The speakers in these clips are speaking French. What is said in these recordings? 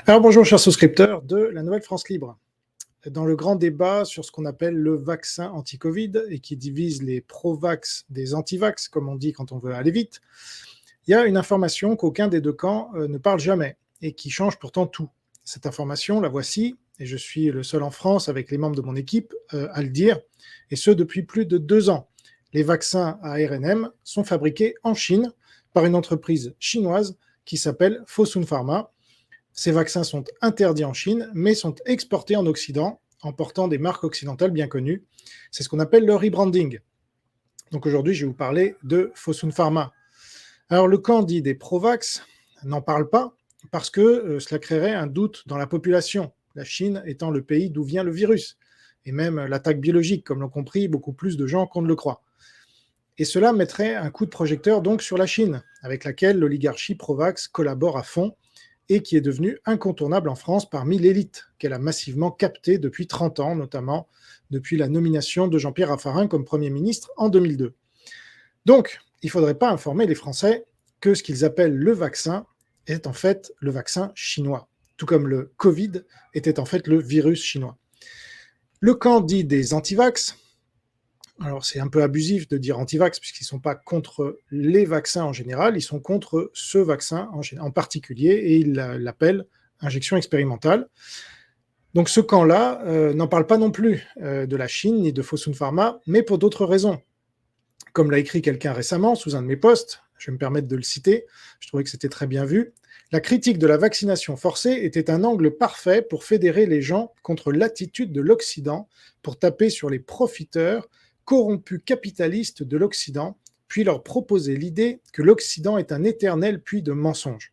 Alors bonjour chers souscripteurs de la Nouvelle France Libre. Dans le grand débat sur ce qu'on appelle le vaccin anti-Covid et qui divise les pro-vax des anti-vax, comme on dit quand on veut aller vite, il y a une information qu'aucun des deux camps ne parle jamais et qui change pourtant tout. Cette information, la voici, et je suis le seul en France avec les membres de mon équipe à le dire, et ce depuis plus de 2 ans. Les vaccins ARNM sont fabriqués en Chine par une entreprise chinoise qui s'appelle Fosun Pharma. Ces vaccins sont interdits en Chine, mais sont exportés en Occident en portant des marques occidentales bien connues. C'est ce qu'on appelle le rebranding. Donc aujourd'hui, je vais vous parler de Fosun Pharma. Alors le camp dit des pro-vax n'en parle pas parce que cela créerait un doute dans la population, la Chine étant le pays d'où vient le virus, et même l'attaque biologique, comme l'ont compris beaucoup plus de gens qu'on ne le croit. Et cela mettrait un coup de projecteur donc sur la Chine, avec laquelle l'oligarchie pro-vax collabore à fond, et qui est devenue incontournable en France parmi l'élite, qu'elle a massivement captée depuis 30 ans, notamment depuis la nomination de Jean-Pierre Raffarin comme Premier ministre en 2002. Donc, il ne faudrait pas informer les Français que ce qu'ils appellent le vaccin est en fait le vaccin chinois, tout comme le Covid était en fait le virus chinois. Le camp dit des antivax. Alors, c'est un peu abusif de dire anti-vax, puisqu'ils ne sont pas contre les vaccins en général, ils sont contre ce vaccin en particulier, et ils l'appellent injection expérimentale. Donc, ce camp-là n'en parle pas non plus de la Chine ni de Fosun Pharma, mais pour d'autres raisons. Comme l'a écrit quelqu'un récemment sous un de mes posts, je vais me permettre de le citer, je trouvais que c'était très bien vu. La critique de la vaccination forcée était un angle parfait pour fédérer les gens contre l'attitude de l'Occident, pour taper sur les profiteurs corrompus capitalistes de l'Occident, puis leur proposer l'idée que l'Occident est un éternel puits de mensonges.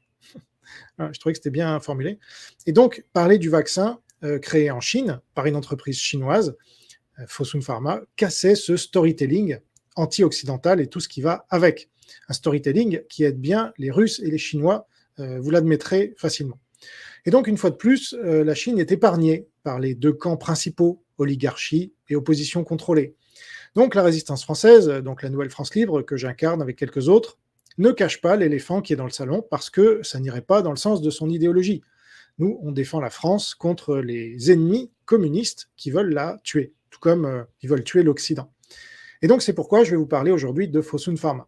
Je trouvais que c'était bien formulé. Et donc, parler du vaccin créé en Chine par une entreprise chinoise, Fosun Pharma, cassait ce storytelling anti-occidental et tout ce qui va avec. Un storytelling qui aide bien les Russes et les Chinois, vous l'admettrez facilement. Et donc, une fois de plus, la Chine est épargnée par les deux camps principaux, oligarchie et opposition contrôlée. Donc la résistance française, donc la Nouvelle France Libre, que j'incarne avec quelques autres, ne cache pas l'éléphant qui est dans le salon parce que ça n'irait pas dans le sens de son idéologie. Nous, on défend la France contre les ennemis communistes qui veulent la tuer, tout comme ils veulent tuer l'Occident. Et donc c'est pourquoi je vais vous parler aujourd'hui de Fosun Pharma.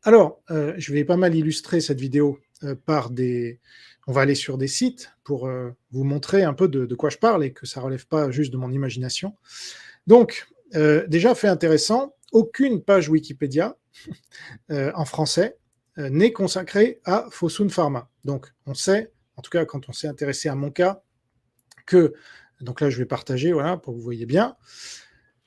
Alors, je vais pas mal illustrer cette vidéo par des... On va aller sur des sites pour vous montrer un peu de quoi je parle et que ça ne relève pas juste de mon imagination. Donc, déjà, fait intéressant, aucune page Wikipédia en français n'est consacrée à Fosun Pharma. Donc, on sait, en tout cas quand on s'est intéressé à mon cas, que, donc là je vais partager, voilà, pour que vous voyez bien.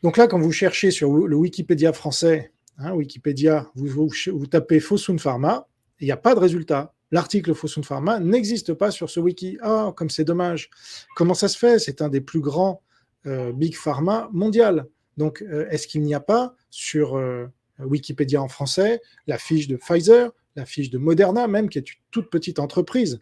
Donc là, quand vous cherchez sur le Wikipédia français, Wikipédia, vous tapez Fosun Pharma, il n'y a pas de résultat. L'article Fosun Pharma n'existe pas sur ce wiki. Ah, comme c'est dommage. Comment ça se fait? C'est un des plus grands Big Pharma mondial. Donc, est-ce qu'il n'y a pas sur Wikipédia en français la fiche de Pfizer, la fiche de Moderna même, qui est une toute petite entreprise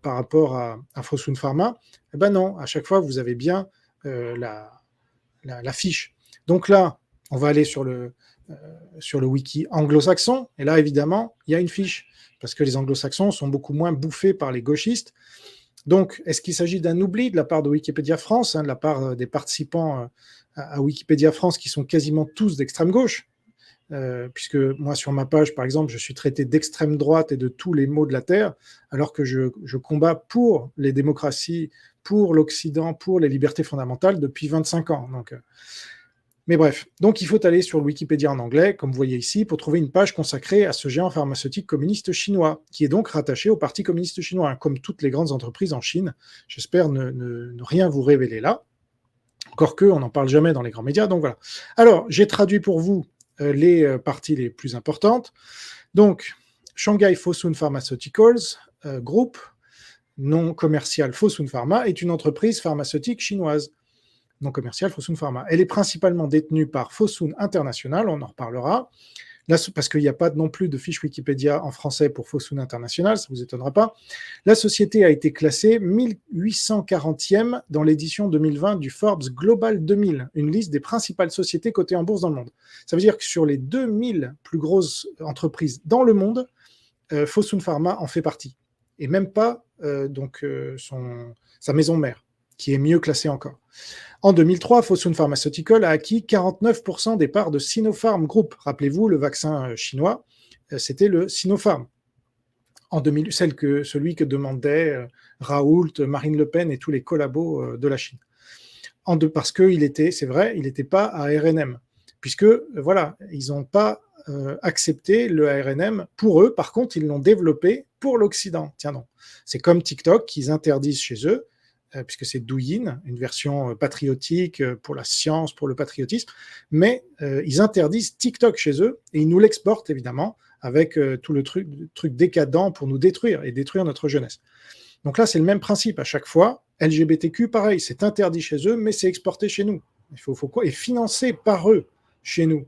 par rapport à Fosun Pharma? Eh ben non, à chaque fois, vous avez bien la fiche. Donc là, on va aller sur le wiki anglo-saxon, et là, évidemment, il y a une fiche, parce que les anglo-saxons sont beaucoup moins bouffés par les gauchistes. Donc, est-ce qu'il s'agit d'un oubli de la part de Wikipédia France, de la part des participants à Wikipédia France, qui sont quasiment tous d'extrême gauche, puisque moi, sur ma page, par exemple, je suis traité d'extrême droite et de tous les maux de la Terre, alors que je combats pour les démocraties, pour l'Occident, pour les libertés fondamentales depuis 25 ans. Donc, mais bref, donc il faut aller sur le Wikipédia en anglais, comme vous voyez ici, pour trouver une page consacrée à ce géant pharmaceutique communiste chinois, qui est donc rattaché au Parti communiste chinois, comme toutes les grandes entreprises en Chine. J'espère ne rien vous révéler là, encore que, on n'en parle jamais dans les grands médias, donc voilà. Alors, j'ai traduit pour vous les parties les plus importantes. Donc, Shanghai Fosun Pharmaceuticals Group, non commercial Fosun Pharma, est une entreprise pharmaceutique chinoise. Non commerciale Fosun Pharma. Elle est principalement détenue par Fosun International, on en reparlera, là, parce qu'il n'y a pas non plus de fiche Wikipédia en français pour Fosun International, ça ne vous étonnera pas. La société a été classée 1840e dans l'édition 2020 du Forbes Global 2000, une liste des principales sociétés cotées en bourse dans le monde. Ça veut dire que sur les 2000 plus grosses entreprises dans le monde, Fosun Pharma en fait partie. et même pas sa maison mère, qui est mieux classée encore. En 2003, Fosun Pharmaceutical a acquis 49% des parts de Sinopharm Group. Rappelez-vous, le vaccin chinois, c'était le Sinopharm. En 2000, celui que demandaient Raoult, Marine Le Pen et tous les collabos de la Chine. Parce qu'il était, c'est vrai, il n'était pas à ARNM, puisque voilà, ils n'ont pas accepté le ARNM pour eux. Par contre, ils l'ont développé pour l'Occident. Tiens donc, c'est comme TikTok qu'ils interdisent chez eux, puisque c'est Douyin, une version patriotique pour la science, pour le patriotisme, mais ils interdisent TikTok chez eux et ils nous l'exportent évidemment avec tout le truc décadent pour nous détruire et détruire notre jeunesse. Donc là, c'est le même principe à chaque fois. LGBTQ, pareil, c'est interdit chez eux, mais c'est exporté chez nous. Faut quoi ? Et financé par eux chez nous.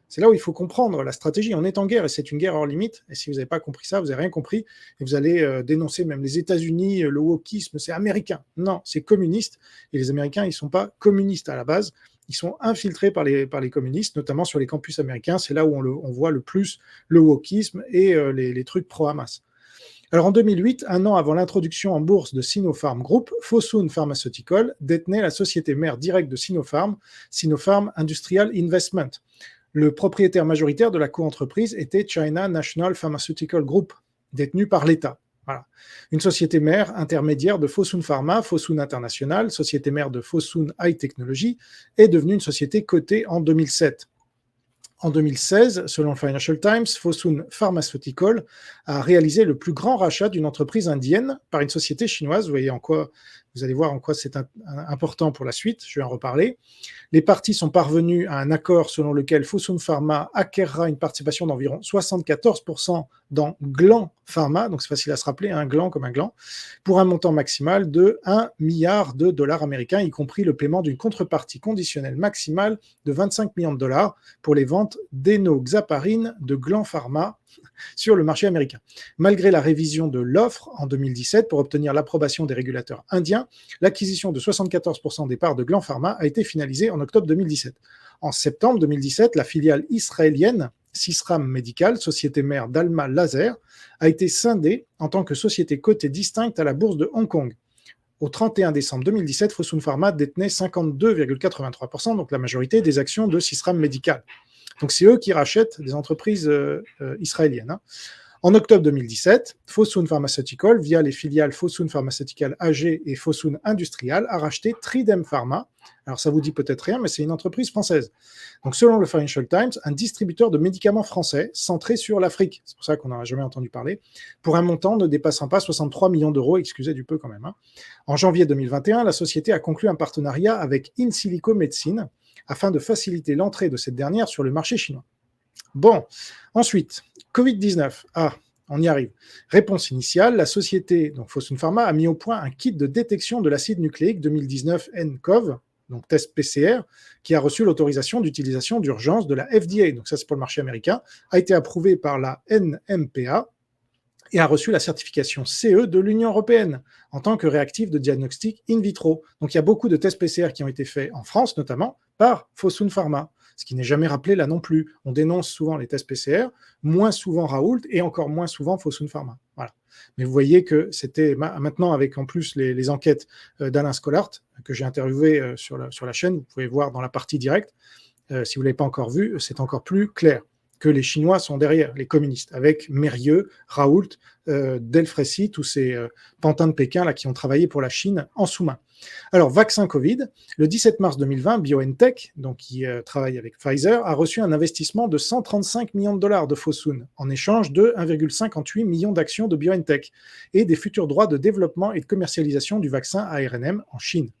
C'est là où il faut comprendre la stratégie. On est en guerre et c'est une guerre hors limite. Et si vous n'avez pas compris ça, vous n'avez rien compris. Et vous allez dénoncer même les États-Unis, le wokisme, c'est américain. Non, c'est communiste. Et les Américains, ils ne sont pas communistes à la base. Ils sont infiltrés par les communistes, notamment sur les campus américains. C'est là où on voit le plus le wokisme et les trucs pro-Hamas. Alors en 2008, un an avant l'introduction en bourse de Sinopharm Group, Fosun Pharmaceutical détenait la société mère directe de Sinopharm, Sinopharm Industrial Investment. Le propriétaire majoritaire de la coentreprise était China National Pharmaceutical Group, détenu par l'État. Voilà. Une société mère intermédiaire de Fosun Pharma, Fosun International, société mère de Fosun High Technology, est devenue une société cotée en 2007. En 2016, selon le Financial Times, Fosun Pharmaceutical a réalisé le plus grand rachat d'une entreprise indienne par une société chinoise. Vous allez voir en quoi c'est important pour la suite, je vais en reparler. Les parties sont parvenues à un accord selon lequel Fosun Pharma acquérera une participation d'environ 74% dans Gland Pharma, donc c'est facile à se rappeler, un gland comme un gland, pour un montant maximal de 1 milliard de dollars américains, y compris le paiement d'une contrepartie conditionnelle maximale de 25 millions de dollars pour les ventes d'énoxaparine de Gland Pharma sur le marché américain. Malgré la révision de l'offre en 2017 pour obtenir l'approbation des régulateurs indiens, l'acquisition de 74% des parts de Gland Pharma a été finalisée en octobre 2017. En septembre 2017, la filiale israélienne Sisram Medical, société mère d'Alma Laser, a été scindée en tant que société cotée distincte à la bourse de Hong Kong. Au 31 décembre 2017, Fosun Pharma détenait 52,83%, donc la majorité des actions de Sisram Medical. Donc c'est eux qui rachètent des entreprises israéliennes. En octobre 2017, Fosun Pharmaceutical, via les filiales Fosun Pharmaceutical AG et Fosun Industrial, a racheté Tridem Pharma. Alors ça vous dit peut-être rien, mais c'est une entreprise française. Donc selon le Financial Times, un distributeur de médicaments français centré sur l'Afrique, c'est pour ça qu'on n'en a jamais entendu parler, pour un montant ne dépassant pas 63 millions d'euros, excusez du peu quand même. En janvier 2021, la société a conclu un partenariat avec In Silico Medicine afin de faciliter l'entrée de cette dernière sur le marché chinois. Bon, ensuite, Covid-19. On y arrive. Réponse initiale, la société, donc Fosun Pharma, a mis au point un kit de détection de l'acide nucléique 2019 nCoV, donc test PCR, qui a reçu l'autorisation d'utilisation d'urgence de la FDA, donc ça c'est pour le marché américain, a été approuvé par la NMPA et a reçu la certification CE de l'Union européenne en tant que réactif de diagnostic in vitro. Donc il y a beaucoup de tests PCR qui ont été faits en France, notamment par Fosun Pharma, ce qui n'est jamais rappelé là non plus. On dénonce souvent les tests PCR, moins souvent Raoult et encore moins souvent Fosun Pharma. Voilà. Mais vous voyez que c'était maintenant avec en plus les enquêtes d'Alain Scollart que j'ai interviewé sur la chaîne, vous pouvez voir dans la partie directe, si vous ne l'avez pas encore vu, c'est encore plus clair que les Chinois sont derrière, les communistes, avec Mérieux, Raoult, Delfrécy, tous ces pantins de Pékin là, qui ont travaillé pour la Chine en sous-main. Alors, vaccin Covid, le 17 mars 2020, BioNTech, donc qui travaille avec Pfizer, a reçu un investissement de 135 millions de dollars de Fosun en échange de 1,58 million d'actions de BioNTech et des futurs droits de développement et de commercialisation du vaccin ARNM en Chine.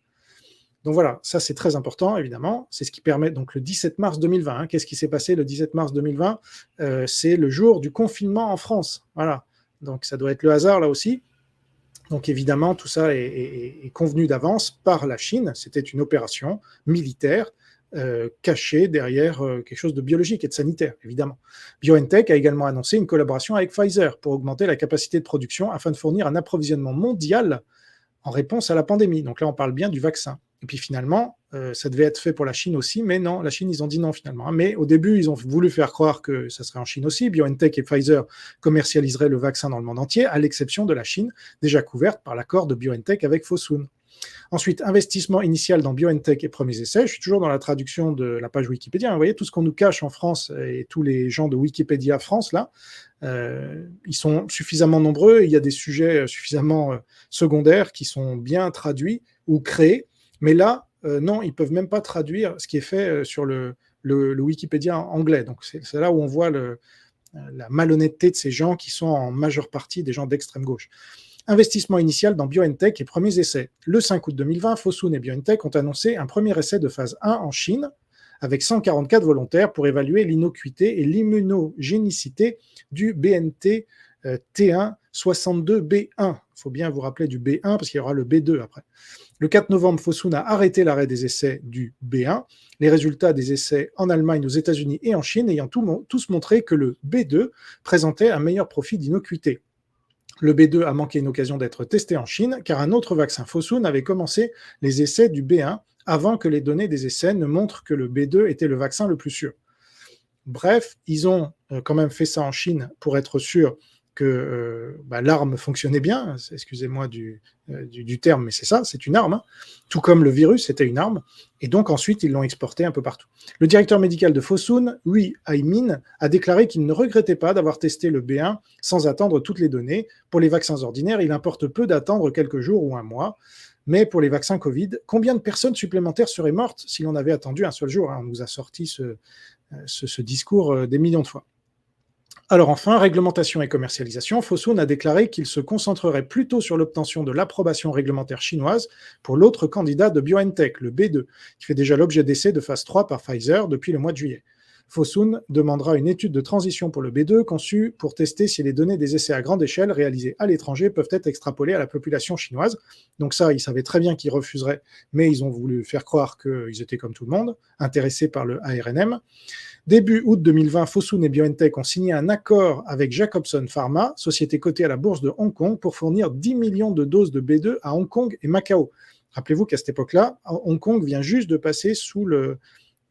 Donc voilà, ça c'est très important, évidemment. C'est ce qui permet, donc le 17 mars 2020, qu'est-ce qui s'est passé le 17 mars 2020 c'est le jour du confinement en France. Voilà, donc ça doit être le hasard là aussi. Donc évidemment, tout ça est convenu d'avance par la Chine. C'était une opération militaire cachée derrière quelque chose de biologique et de sanitaire, évidemment. BioNTech a également annoncé une collaboration avec Pfizer pour augmenter la capacité de production afin de fournir un approvisionnement mondial en réponse à la pandémie. Donc là, on parle bien du vaccin. Et puis finalement, ça devait être fait pour la Chine aussi, mais non, la Chine, ils ont dit non finalement. Hein. Mais au début, ils ont voulu faire croire que ça serait en Chine aussi. BioNTech et Pfizer commercialiseraient le vaccin dans le monde entier, à l'exception de la Chine, déjà couverte par l'accord de BioNTech avec Fosun. Ensuite, investissement initial dans BioNTech et premiers essais. Je suis toujours dans la traduction de la page Wikipédia. Vous voyez, tout ce qu'on nous cache en France et tous les gens de Wikipédia France, là, ils sont suffisamment nombreux. Il y a des sujets suffisamment secondaires qui sont bien traduits ou créés. Mais là, non, ils ne peuvent même pas traduire ce qui est fait sur le Wikipédia anglais. Donc, c'est là où on voit la malhonnêteté de ces gens qui sont en majeure partie des gens d'extrême gauche. Investissement initial dans BioNTech et premiers essais. Le 5 août 2020, Fosun et BioNTech ont annoncé un premier essai de phase 1 en Chine avec 144 volontaires pour évaluer l'innocuité et l'immunogénicité du BNT T162B1. Il faut bien vous rappeler du B1 parce qu'il y aura le B2 après. Le 4 novembre, Fosun a arrêté l'arrêt des essais du B1. Les résultats des essais en Allemagne, aux États-Unis et en Chine ayant tous montré que le B2 présentait un meilleur profil d'innocuité. Le B2 a manqué une occasion d'être testé en Chine, car un autre vaccin Fosun avait commencé les essais du B1 avant que les données des essais ne montrent que le B2 était le vaccin le plus sûr. Bref, ils ont quand même fait ça en Chine pour être sûr que l'arme fonctionnait bien. Excusez-moi du terme, mais c'est ça, c'est une arme. Hein. Tout comme le virus, c'était une arme. Et donc ensuite, ils l'ont exporté un peu partout. Le directeur médical de Fosun, Hui Haimin, a déclaré qu'il ne regrettait pas d'avoir testé le B1 sans attendre toutes les données. Pour les vaccins ordinaires, il importe peu d'attendre quelques jours ou un mois. Mais pour les vaccins Covid, combien de personnes supplémentaires seraient mortes si l'on avait attendu un seul jour? On nous a sorti ce discours des millions de fois. Alors enfin, réglementation et commercialisation, Fosun a déclaré qu'il se concentrerait plutôt sur l'obtention de l'approbation réglementaire chinoise pour l'autre candidat de BioNTech, le B2, qui fait déjà l'objet d'essais de phase 3 par Pfizer depuis le mois de juillet. Fosun demandera une étude de transition pour le B2 conçue pour tester si les données des essais à grande échelle réalisés à l'étranger peuvent être extrapolées à la population chinoise. Donc ça, ils savaient très bien qu'ils refuseraient, mais ils ont voulu faire croire qu'ils étaient comme tout le monde, intéressés par le ARNM. Début août 2020, Fosun et BioNTech ont signé un accord avec Jacobson Pharma, société cotée à la bourse de Hong Kong, pour fournir 10 millions de doses de B2 à Hong Kong et Macao. Rappelez-vous qu'à cette époque-là, Hong Kong vient juste de passer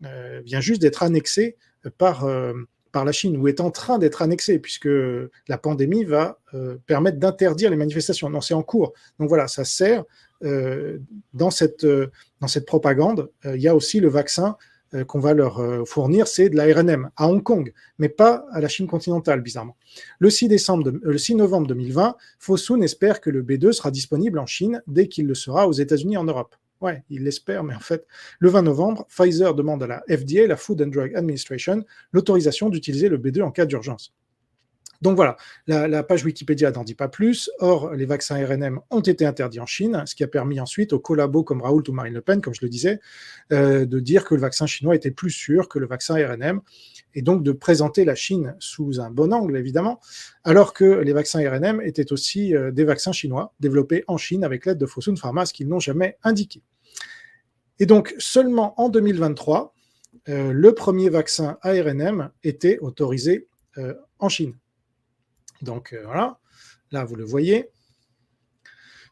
vient juste d'être annexé par la Chine, ou est en train d'être annexé, puisque la pandémie va permettre d'interdire les manifestations. Non, c'est en cours. Donc voilà, ça sert dans cette propagande. Il y a aussi le vaccin qu'on va leur fournir, c'est de l'ARNM à Hong Kong, mais pas à la Chine continentale, bizarrement. Le 6 novembre 2020, Fosun espère que le B2 sera disponible en Chine dès qu'il le sera aux États-Unis et en Europe. Ouais, il l'espère, mais en fait, le 20 novembre, Pfizer demande à la FDA, la Food and Drug Administration, l'autorisation d'utiliser le B2 en cas d'urgence. Donc voilà, la page Wikipédia n'en dit pas plus. Or, les vaccins RNM ont été interdits en Chine, ce qui a permis ensuite aux collabos comme Raoult ou Marine Le Pen, comme je le disais, de dire que le vaccin chinois était plus sûr que le vaccin RNM, et donc de présenter la Chine sous un bon angle, évidemment, alors que les vaccins RNM étaient aussi des vaccins chinois, développés en Chine avec l'aide de Fosun Pharma, ce qu'ils n'ont jamais indiqué. Et donc, seulement en 2023, le premier vaccin ARNM était autorisé en Chine. Donc voilà, là vous le voyez.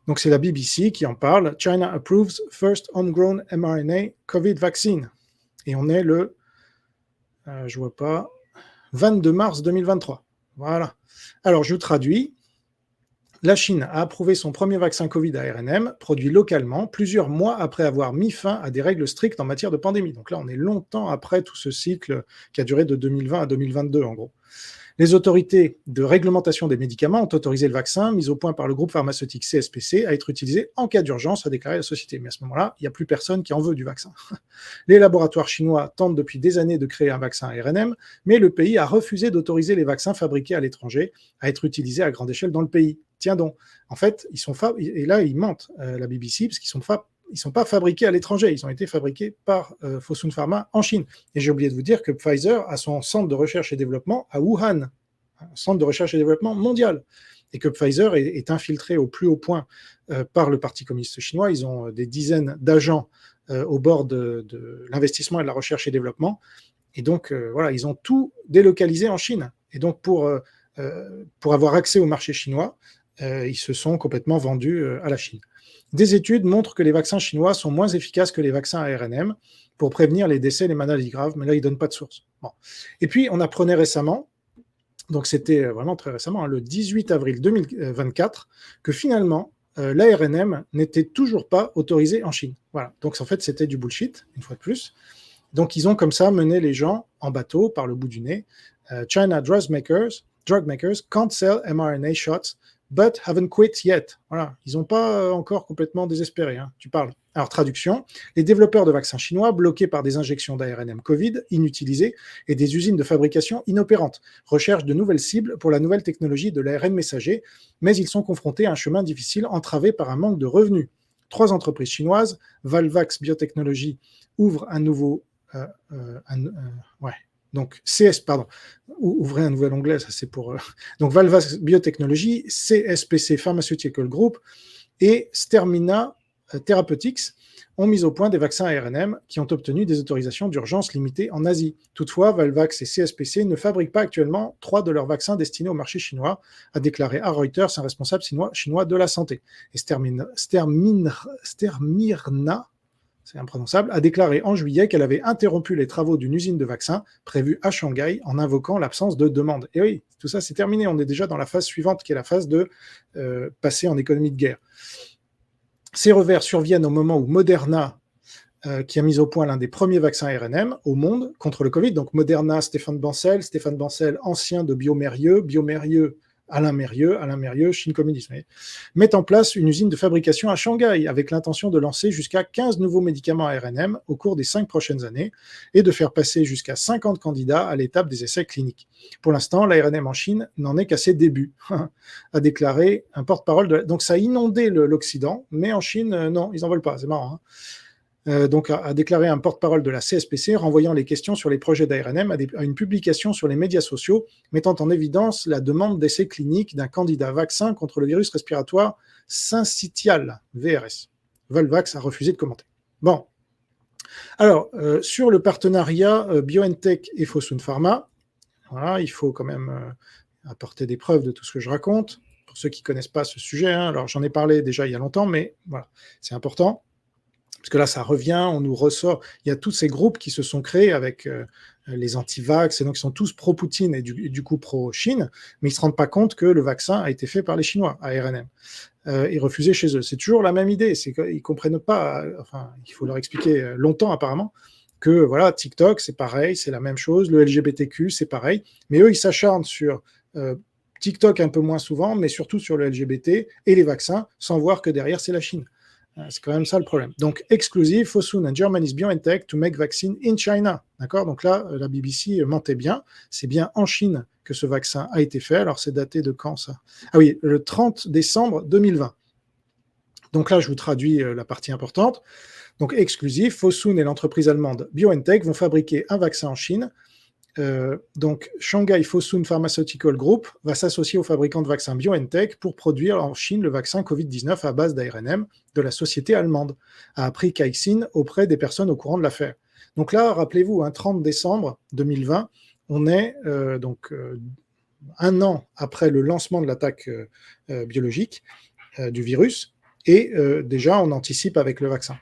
Donc c'est la BBC qui en parle. China approves first homegrown mRNA COVID vaccine. Et on est le, 22 mars 2023. Voilà. Alors je traduis. La Chine a approuvé son premier vaccin Covid ARNM, produit localement, plusieurs mois après avoir mis fin à des règles strictes en matière de pandémie. Donc là, on est longtemps après tout ce cycle qui a duré de 2020 à 2022, en gros. Les autorités de réglementation des médicaments ont autorisé le vaccin mis au point par le groupe pharmaceutique CSPC à être utilisé en cas d'urgence, a déclaré la société. Mais à ce moment-là, il n'y a plus personne qui en veut du vaccin. Les laboratoires chinois tentent depuis des années de créer un vaccin ARNM, mais le pays a refusé d'autoriser les vaccins fabriqués à l'étranger à être utilisés à grande échelle dans le pays. Tiens donc, en fait, et là ils mentent, la BBC, parce qu'ils sont pas fabriqués à l'étranger, ils ont été fabriqués par Fosun Pharma en Chine. Et j'ai oublié de vous dire que Pfizer a son centre de recherche et développement à Wuhan, un centre de recherche et développement mondial, et que Pfizer est infiltré au plus haut point par le Parti communiste chinois. Ils ont des dizaines d'agents au bord de l'investissement et de la recherche et développement, et donc voilà, ils ont tout délocalisé en Chine. Et donc pour avoir accès au marché chinois, ils se sont complètement vendus à la Chine. Des études montrent que les vaccins chinois sont moins efficaces que les vaccins ARNM pour prévenir les décès et les maladies graves, mais là, ils ne donnent pas de source. Bon. Et puis, on apprenait récemment, donc c'était vraiment très récemment, hein, le 18 avril 2024, que finalement, l'ARNM n'était toujours pas autorisé en Chine. Voilà. Donc, en fait, c'était du bullshit, une fois de plus. Donc, ils ont comme ça mené les gens en bateau par le bout du nez. China drug makers can't sell mRNA shots, but haven't quit yet. Voilà, ils n'ont pas encore complètement désespéré. Hein. Tu parles. Alors, traduction, les développeurs de vaccins chinois bloqués par des injections d'ARNM Covid inutilisées et des usines de fabrication inopérantes recherchent de nouvelles cibles pour la nouvelle technologie de l'ARN messager, mais ils sont confrontés à un chemin difficile entravé par un manque de revenus. 3 entreprises chinoises, Valvax Biotechnology, ouvrent un nouveau ouais. Donc, ouvrez un nouvel onglet, ça c'est pour. Donc, Valvax Biotechnology, CSPC Pharmaceutical Group et Stermina Therapeutics ont mis au point des vaccins ARNM qui ont obtenu des autorisations d'urgence limitées en Asie. Toutefois, Valvax et CSPC ne fabriquent pas actuellement 3 de leurs vaccins destinés au marché chinois, a déclaré à Reuters un responsable chinois de la santé. Et Stermina, c'est imprononçable, a déclaré en juillet qu'elle avait interrompu les travaux d'une usine de vaccins prévue à Shanghai en invoquant l'absence de demande. Et oui, tout ça c'est terminé, on est déjà dans la phase suivante qui est la phase de passer en économie de guerre. Ces revers surviennent au moment où Moderna, qui a mis au point l'un des premiers vaccins ARNM au monde contre le Covid, donc Moderna, Stéphane Bancel, ancien de Biomérieux, Alain Mérieux, Chine communiste, met en place une usine de fabrication à Shanghai avec l'intention de lancer jusqu'à 15 nouveaux médicaments ARNM au cours des 5 prochaines années et de faire passer jusqu'à 50 candidats à l'étape des essais cliniques. Pour l'instant, l'ARNM en Chine n'en est qu'à ses débuts, a déclaré un porte-parole. Donc ça a inondé l'Occident, mais en Chine, non, ils n'en veulent pas, c'est marrant. Hein. Donc a déclaré un porte-parole de la CSPC, renvoyant les questions sur les projets d'ARNM à une publication sur les médias sociaux, mettant en évidence la demande d'essai clinique d'un candidat vaccin contre le virus respiratoire syncytial, VRS. Valvax a refusé de commenter. Bon. Alors, sur le partenariat BioNTech et Fosun Pharma, voilà, il faut quand même apporter des preuves de tout ce que je raconte. Pour ceux qui ne connaissent pas ce sujet, hein, alors j'en ai parlé déjà il y a longtemps, mais voilà, c'est important. Parce que là, ça revient, on nous ressort. Il y a tous ces groupes qui se sont créés avec les anti-vax, et donc ils sont tous pro-Poutine et du coup pro-Chine, mais ils ne se rendent pas compte que le vaccin a été fait par les Chinois, ARNM, et refusé chez eux. C'est toujours la même idée, c'est qu'ils ne comprennent pas, enfin, il faut leur expliquer longtemps apparemment, que voilà, TikTok, c'est pareil, c'est la même chose, le LGBTQ, c'est pareil, mais eux, ils s'acharnent sur TikTok un peu moins souvent, mais surtout sur le LGBT et les vaccins, sans voir que derrière, c'est la Chine. C'est quand même ça le problème. Donc, exclusive, Fosun and Germany's BioNTech to make vaccine in China. D'accord? Donc là, la BBC mentait bien. C'est bien en Chine que ce vaccin a été fait. Alors, c'est daté de quand, ça? Ah oui, le 30 décembre 2020. Donc là, je vous traduis la partie importante. Donc, exclusive, Fosun et l'entreprise allemande BioNTech vont fabriquer un vaccin en Chine. Donc, Shanghai Fosun Pharmaceutical Group va s'associer au fabricant de vaccins BioNTech pour produire en Chine le vaccin Covid-19 à base d'ARNM de la société allemande, a appris Caixin auprès des personnes au courant de l'affaire. Donc là, rappelez-vous, 30 décembre 2020, on est un an après le lancement de l'attaque biologique du virus, et déjà on anticipe avec le vaccin.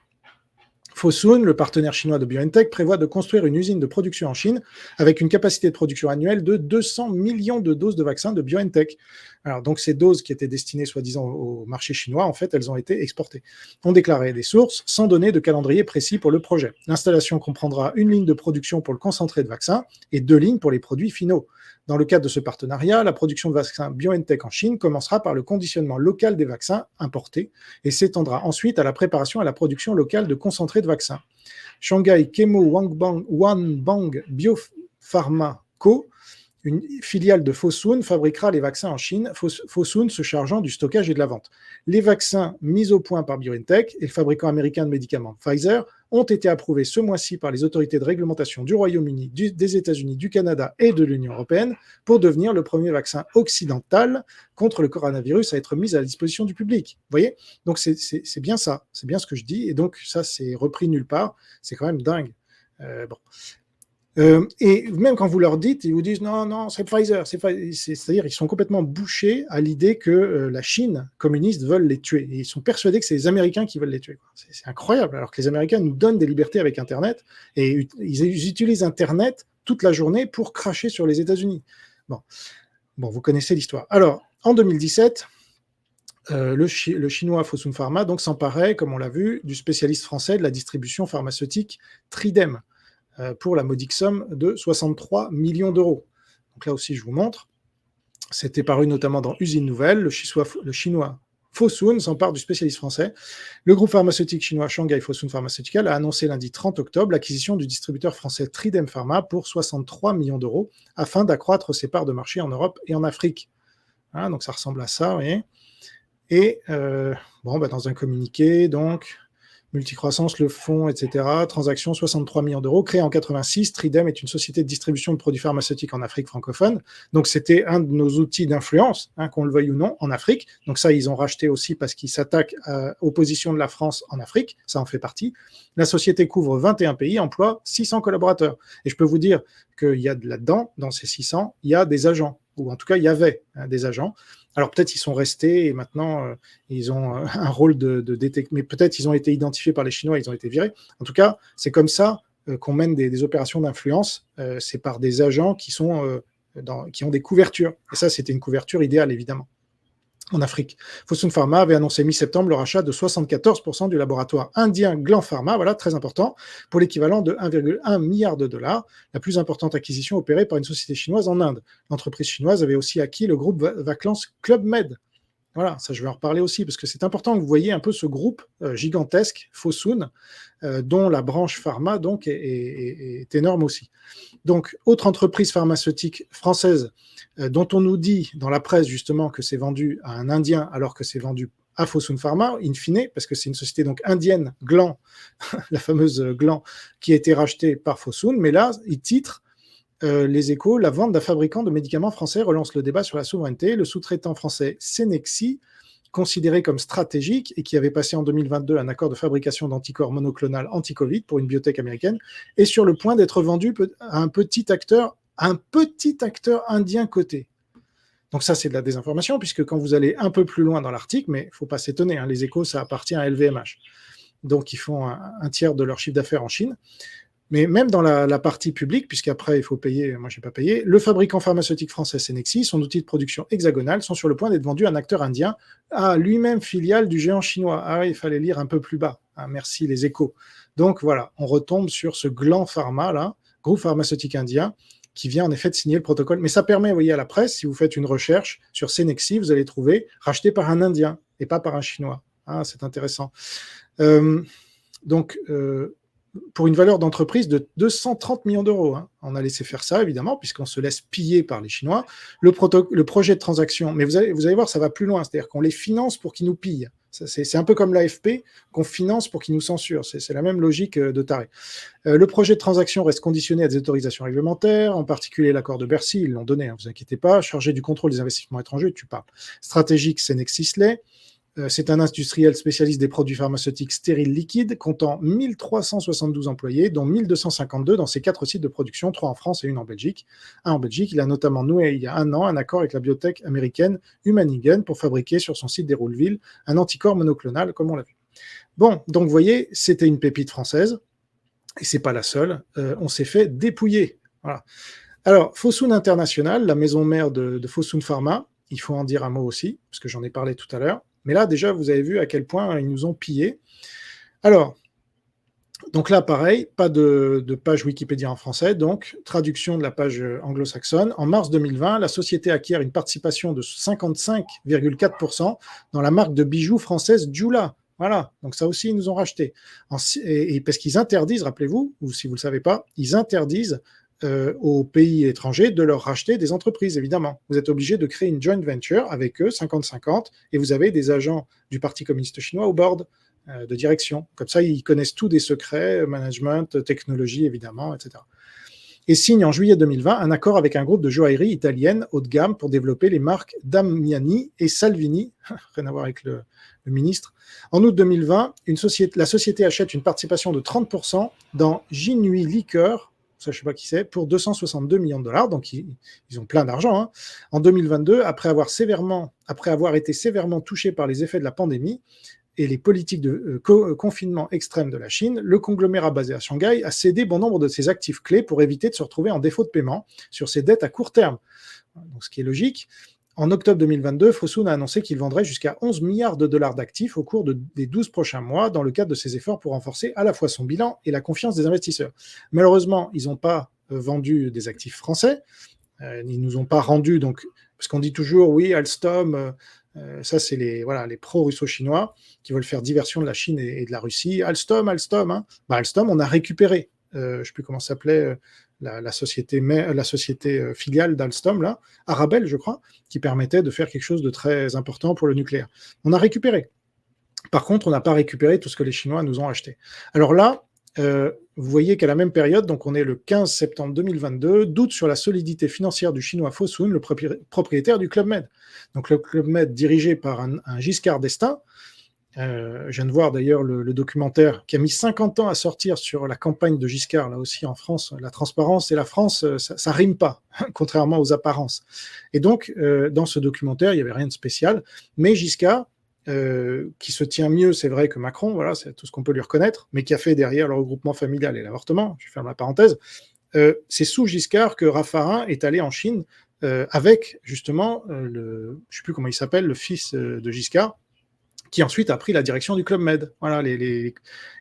Fosun, le partenaire chinois de BioNTech, prévoit de construire une usine de production en Chine avec une capacité de production annuelle de 200 millions de doses de vaccins de BioNTech. Alors, donc, ces doses qui étaient destinées soi-disant au marché chinois, en fait, elles ont été exportées. On déclarait des sources sans donner de calendrier précis pour le projet. L'installation comprendra une ligne de production pour le concentré de vaccins et 2 lignes pour les produits finaux. Dans le cadre de ce partenariat, la production de vaccins BioNTech en Chine commencera par le conditionnement local des vaccins importés et s'étendra ensuite à la préparation et à la production locale de concentrés de vaccins. Shanghai Chemo Wanbang Biopharma Co., une filiale de Fosun, fabriquera les vaccins en Chine, Fosun se chargeant du stockage et de la vente. Les vaccins mis au point par BioNTech et le fabricant américain de médicaments Pfizer ont été approuvés ce mois-ci par les autorités de réglementation du Royaume-Uni, des États-Unis, du Canada et de l'Union européenne pour devenir le premier vaccin occidental contre le coronavirus à être mis à la disposition du public. Vous voyez? Donc c'est bien ça, c'est bien ce que je dis, et donc ça c'est repris nulle part, c'est quand même dingue. Bon. Et même quand vous leur dites, ils vous disent non, non, c'est Pfizer. C'est-à-dire ils sont complètement bouchés à l'idée que la Chine communiste veulent les tuer. Et ils sont persuadés que c'est les Américains qui veulent les tuer. C'est incroyable, alors que les Américains nous donnent des libertés avec Internet et ils utilisent Internet toute la journée pour cracher sur les États-Unis. Bon, vous connaissez l'histoire. Alors, en 2017, le chinois Fosun Pharma donc s'emparait, comme on l'a vu, du spécialiste français de la distribution pharmaceutique Tridem pour la modique somme de 63 millions d'euros. Donc là aussi, je vous montre. C'était paru notamment dans Usine Nouvelle. Le chinois Fosun s'empare du spécialiste français. Le groupe pharmaceutique chinois Shanghai Fosun Pharmaceutical a annoncé lundi 30 octobre l'acquisition du distributeur français Tridem Pharma pour 63 millions d'euros afin d'accroître ses parts de marché en Europe et en Afrique. Hein, donc ça ressemble à ça, vous voyez. Et dans un communiqué, donc, Multicroissance, le fonds, etc. Transaction 63 millions d'euros. Créé en 86, Tridem est une société de distribution de produits pharmaceutiques en Afrique francophone. Donc, c'était un de nos outils d'influence, qu'on le veuille ou non, en Afrique. Donc, ça, ils ont racheté aussi parce qu'ils s'attaquent aux positions de la France en Afrique. Ça en fait partie. La société couvre 21 pays, emploie 600 collaborateurs. Et je peux vous dire qu'il y a là-dedans, dans ces 600, il y a des agents. Ou en tout cas, il y avait des agents. Alors peut-être ils sont restés et maintenant ils ont un rôle de détecter, mais peut-être ils ont été identifiés par les Chinois, ils ont été virés. En tout cas, c'est comme ça qu'on mène des opérations d'influence. C'est par des agents qui ont des couvertures. Et ça, c'était une couverture idéale, évidemment. En Afrique. Fosun Pharma avait annoncé mi-septembre le rachat de 74% du laboratoire indien Gland Pharma, voilà, très important, pour l'équivalent de 1,1 milliard de dollars, la plus importante acquisition opérée par une société chinoise en Inde. L'entreprise chinoise avait aussi acquis le groupe Vaclance Club Med. Voilà, ça je vais en reparler aussi, parce que c'est important que vous voyez un peu ce groupe gigantesque, Fosun, dont la branche pharma donc, est énorme aussi. Donc, autre entreprise pharmaceutique française dont on nous dit dans la presse justement que c'est vendu à un Indien alors que c'est vendu à Fosun Pharma, in fine, parce que c'est une société donc indienne, Gland, la fameuse Gland, qui a été rachetée par Fosun, mais là, il titre les Échos, la vente d'un fabricant de médicaments français relance le débat sur la souveraineté. Le sous-traitant français Cenexi, considéré comme stratégique et qui avait passé en 2022 un accord de fabrication d'anticorps monoclonal anti-Covid pour une biotech américaine, est sur le point d'être vendu à un petit acteur indien coté. Donc ça, c'est de la désinformation, puisque quand vous allez un peu plus loin dans l'article, mais il ne faut pas s'étonner, les Échos, ça appartient à LVMH. Donc ils font un tiers de leur chiffre d'affaires en Chine. Mais même dans la partie publique, puisqu'après il faut payer, moi je n'ai pas payé, le fabricant pharmaceutique français Cenexi, son outil de production hexagonal, sont sur le point d'être vendus à un acteur indien, à lui-même filiale du géant chinois. Ah oui, il fallait lire un peu plus bas. Merci les Échos. Donc voilà, on retombe sur ce Gland Pharma, là, groupe pharmaceutique indien, qui vient en effet de signer le protocole. Mais ça permet, vous voyez, à la presse, si vous faites une recherche sur Cenexi, vous allez trouver racheté par un Indien et pas par un Chinois. C'est intéressant. Pour une valeur d'entreprise de 230 millions d'euros. On a laissé faire ça, évidemment, puisqu'on se laisse piller par les Chinois. Le projet de transaction, mais vous allez voir, ça va plus loin, c'est-à-dire qu'on les finance pour qu'ils nous pillent. C'est un peu comme l'AFP qu'on finance pour qu'ils nous censurent. C'est la même logique de taré. Le projet de transaction reste conditionné à des autorisations réglementaires, en particulier l'accord de Bercy, ils l'ont donné, vous inquiétez pas, chargé du contrôle des investissements étrangers, tu parles. Stratégique, Cenexi-Sisley. C'est un industriel spécialiste des produits pharmaceutiques stériles liquides, comptant 1372 employés, dont 1252 dans ses 4 sites de production, 3 en France et 1 en Belgique. Il a notamment noué il y a 1 an un accord avec la biotech américaine Humanigen pour fabriquer sur son site d'Hérouville un anticorps monoclonal, comme on l'a vu. Bon, donc vous voyez, c'était une pépite française, et c'est pas la seule. On s'est fait dépouiller. Voilà. Alors, Fosun International, la maison mère de Fosun Pharma, il faut en dire un mot aussi, parce que j'en ai parlé tout à l'heure. Mais là, déjà, vous avez vu à quel point ils nous ont pillés. Alors, donc là, pareil, pas de page Wikipédia en français, donc traduction de la page anglo-saxonne. En mars 2020, la société acquiert une participation de 55,4% dans la marque de bijoux française Jula. Voilà, donc ça aussi, ils nous ont racheté. Et parce qu'ils interdisent, rappelez-vous, ou si vous ne le savez pas, ils interdisent aux pays étrangers de leur racheter des entreprises, évidemment. Vous êtes obligé de créer une joint venture avec eux, 50-50, et vous avez des agents du Parti communiste chinois au board de direction. Comme ça, ils connaissent tous des secrets, management, technologie, évidemment, etc. Et signe en juillet 2020 un accord avec un groupe de joaillerie italienne haut de gamme pour développer les marques Damiani et Salvini, rien à voir avec le ministre. En août 2020, la société achète une participation de 30% dans Jinhui Liqueur, ça je ne sais pas qui c'est, pour 262 millions de dollars, donc ils ont plein d'argent, hein. En 2022, après avoir été sévèrement touché par les effets de la pandémie et les politiques de confinement extrême de la Chine, le conglomérat basé à Shanghai a cédé bon nombre de ses actifs clés pour éviter de se retrouver en défaut de paiement sur ses dettes à court terme. Donc, ce qui est logique. En octobre 2022, Fosun a annoncé qu'il vendrait jusqu'à 11 milliards de dollars d'actifs au cours des 12 prochains mois dans le cadre de ses efforts pour renforcer à la fois son bilan et la confiance des investisseurs. Malheureusement, ils n'ont pas vendu des actifs français. Ils nous ont pas rendu, donc, parce qu'on dit toujours, oui, Alstom, ça c'est les pro-russo-chinois qui veulent faire diversion de la Chine et de la Russie. Alstom, hein. Alstom, on a récupéré, je ne sais plus comment ça s'appelait, la société filiale d'Alstom, là, Arabelle, je crois, qui permettait de faire quelque chose de très important pour le nucléaire. On a récupéré. Par contre, on n'a pas récupéré tout ce que les Chinois nous ont acheté. Alors là, vous voyez qu'à la même période, donc on est le 15 septembre 2022, doute sur la solidité financière du chinois Fosun, le propriétaire du Club Med. Donc le Club Med dirigé par un Giscard d'Estaing. Je viens de voir d'ailleurs le documentaire qui a mis 50 ans à sortir sur la campagne de Giscard, là aussi en France. La transparence et la France, ça rime pas, contrairement aux apparences. Et donc, dans ce documentaire, il n'y avait rien de spécial, mais Giscard, qui se tient mieux, c'est vrai, que Macron, voilà, c'est tout ce qu'on peut lui reconnaître, mais qui a fait derrière le regroupement familial et l'avortement, je ferme la parenthèse, c'est sous Giscard que Raffarin est allé en Chine avec, justement, je ne sais plus comment il s'appelle, le fils de Giscard, qui ensuite a pris la direction du Club Med. Voilà,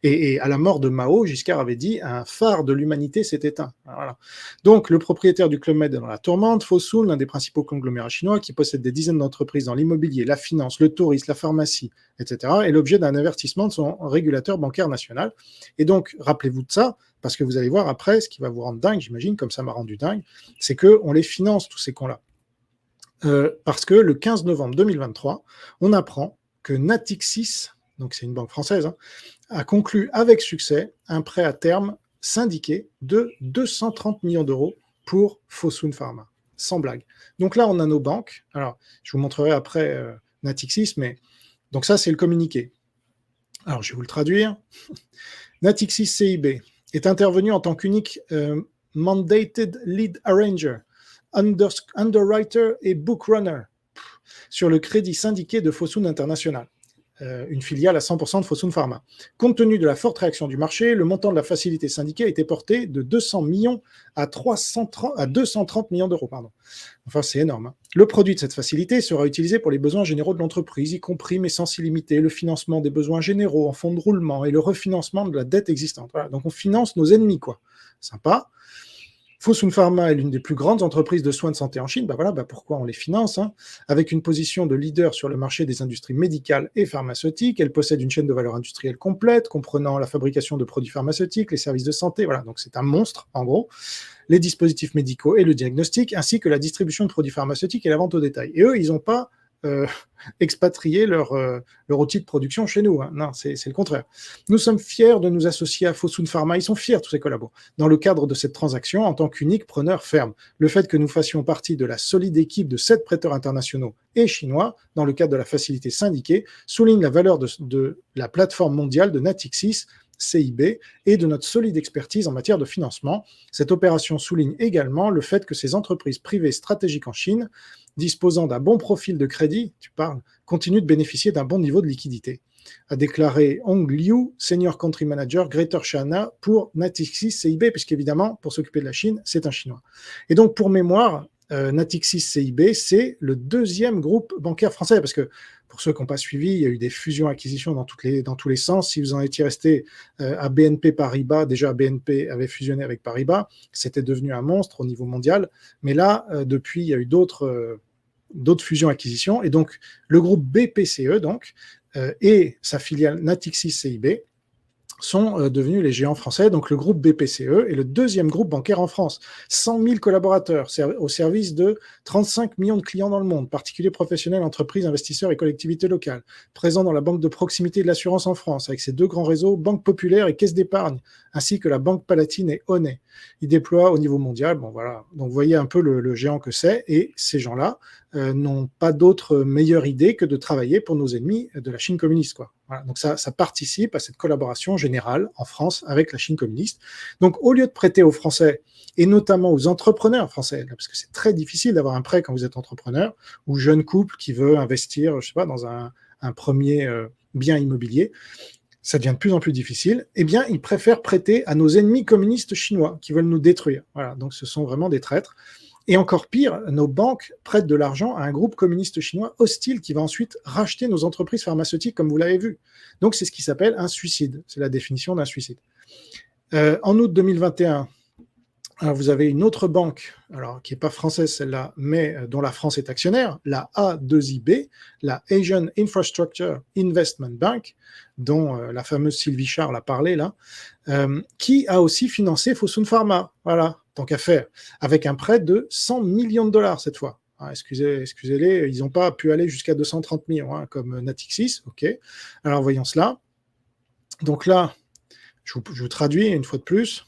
et à la mort de Mao, Giscard avait dit « un phare de l'humanité s'est éteint ». Voilà. Donc, le propriétaire du Club Med est dans la tourmente, Fosun, l'un des principaux conglomérats chinois, qui possède des dizaines d'entreprises dans l'immobilier, la finance, le tourisme, la pharmacie, etc., est l'objet d'un avertissement de son régulateur bancaire national. Et donc, rappelez-vous de ça, parce que vous allez voir après, ce qui va vous rendre dingue, j'imagine, comme ça m'a rendu dingue, c'est qu'on les finance, tous ces cons-là. Parce que le 15 novembre 2023, on apprend que Natixis, donc c'est une banque française, hein, a conclu avec succès un prêt à terme syndiqué de 230 millions d'euros pour Fosun Pharma, sans blague. Donc là, on a nos banques. Alors, je vous montrerai après Natixis, mais donc ça, c'est le communiqué. Alors, je vais vous le traduire. Natixis CIB est intervenu en tant qu'unique mandated lead arranger, underwriter et bookrunner sur le crédit syndiqué de Fosun International, une filiale à 100% de Fosun Pharma. Compte tenu de la forte réaction du marché, le montant de la facilité syndiquée a été porté de 200 millions à 230 millions d'euros. Enfin, c'est énorme. Hein. Le produit de cette facilité sera utilisé pour les besoins généraux de l'entreprise, y compris, mais sans illimité, le financement des besoins généraux en fonds de roulement et le refinancement de la dette existante. Voilà. Donc, on finance nos ennemis, quoi. Sympa. Fosun Pharma est l'une des plus grandes entreprises de soins de santé en Chine. Pourquoi on les finance, hein. Avec une position de leader sur le marché des industries médicales et pharmaceutiques, elle possède une chaîne de valeur industrielle complète, comprenant la fabrication de produits pharmaceutiques, les services de santé, voilà, donc c'est un monstre, en gros, les dispositifs médicaux et le diagnostic, ainsi que la distribution de produits pharmaceutiques et la vente au détail. Et eux, ils n'ont pas expatrier leur outil de production chez nous. Hein. Non, c'est le contraire. Nous sommes fiers de nous associer à Fosun Pharma. Ils sont fiers, tous ces collabos, dans le cadre de cette transaction en tant qu'unique preneur ferme. Le fait que nous fassions partie de la solide équipe de 7 prêteurs internationaux et chinois, dans le cadre de la facilité syndiquée, souligne la valeur de la plateforme mondiale de Natixis, CIB, et de notre solide expertise en matière de financement. Cette opération souligne également le fait que ces entreprises privées stratégiques en Chine, disposant d'un bon profil de crédit, continuent de bénéficier d'un bon niveau de liquidité, a déclaré Hong Liu, Senior Country Manager Greater China pour Natixis CIB, puisqu'évidemment, pour s'occuper de la Chine, c'est un Chinois. Et donc, pour mémoire, Natixis CIB, c'est le deuxième groupe bancaire français, parce que pour ceux qui n'ont pas suivi, il y a eu des fusions-acquisitions dans tous les sens. Si vous en étiez resté à BNP Paribas, déjà BNP avait fusionné avec Paribas, c'était devenu un monstre au niveau mondial, mais là, depuis, il y a eu d'autres fusions-acquisitions, et donc le groupe BPCE donc, et sa filiale Natixis CIB sont devenus les géants français. Donc le groupe BPCE est le deuxième groupe bancaire en France. 100 000 collaborateurs au service de 35 millions de clients dans le monde, particuliers, professionnels, entreprises, investisseurs et collectivités locales. Présent dans la banque de proximité de l'assurance en France, avec ses 2 grands réseaux, Banque Populaire et Caisse d'épargne, ainsi que la Banque Palatine et Honnay. Il déploie au niveau mondial. Bon, voilà. Donc vous voyez un peu le géant que c'est. Et ces gens-là n'ont pas d'autre meilleure idée que de travailler pour nos ennemis de la Chine communiste, quoi. Voilà. Donc ça participe à cette collaboration générale en France avec la Chine communiste. Donc au lieu de prêter aux Français, et notamment aux entrepreneurs français, parce que c'est très difficile d'avoir un prêt quand vous êtes entrepreneur, ou jeune couple qui veut investir, je sais pas, dans un premier bien immobilier, ça devient de plus en plus difficile, eh bien, ils préfèrent prêter à nos ennemis communistes chinois qui veulent nous détruire. Voilà, donc ce sont vraiment des traîtres. Et encore pire, nos banques prêtent de l'argent à un groupe communiste chinois hostile qui va ensuite racheter nos entreprises pharmaceutiques, comme vous l'avez vu. Donc c'est ce qui s'appelle un suicide. C'est la définition d'un suicide. En août 2021, alors vous avez une autre banque, alors qui n'est pas française celle-là, mais dont la France est actionnaire, la A2IB, la Asian Infrastructure Investment Bank, dont la fameuse Sylvie Charles a parlé là, qui a aussi financé Fosun Pharma, voilà, tant qu'à faire, avec un prêt de 100 millions de dollars cette fois. Ah, excusez-les, ils n'ont pas pu aller jusqu'à 230 millions, hein, comme Natixis, ok. Alors voyons cela. Donc là, je vous traduis une fois de plus.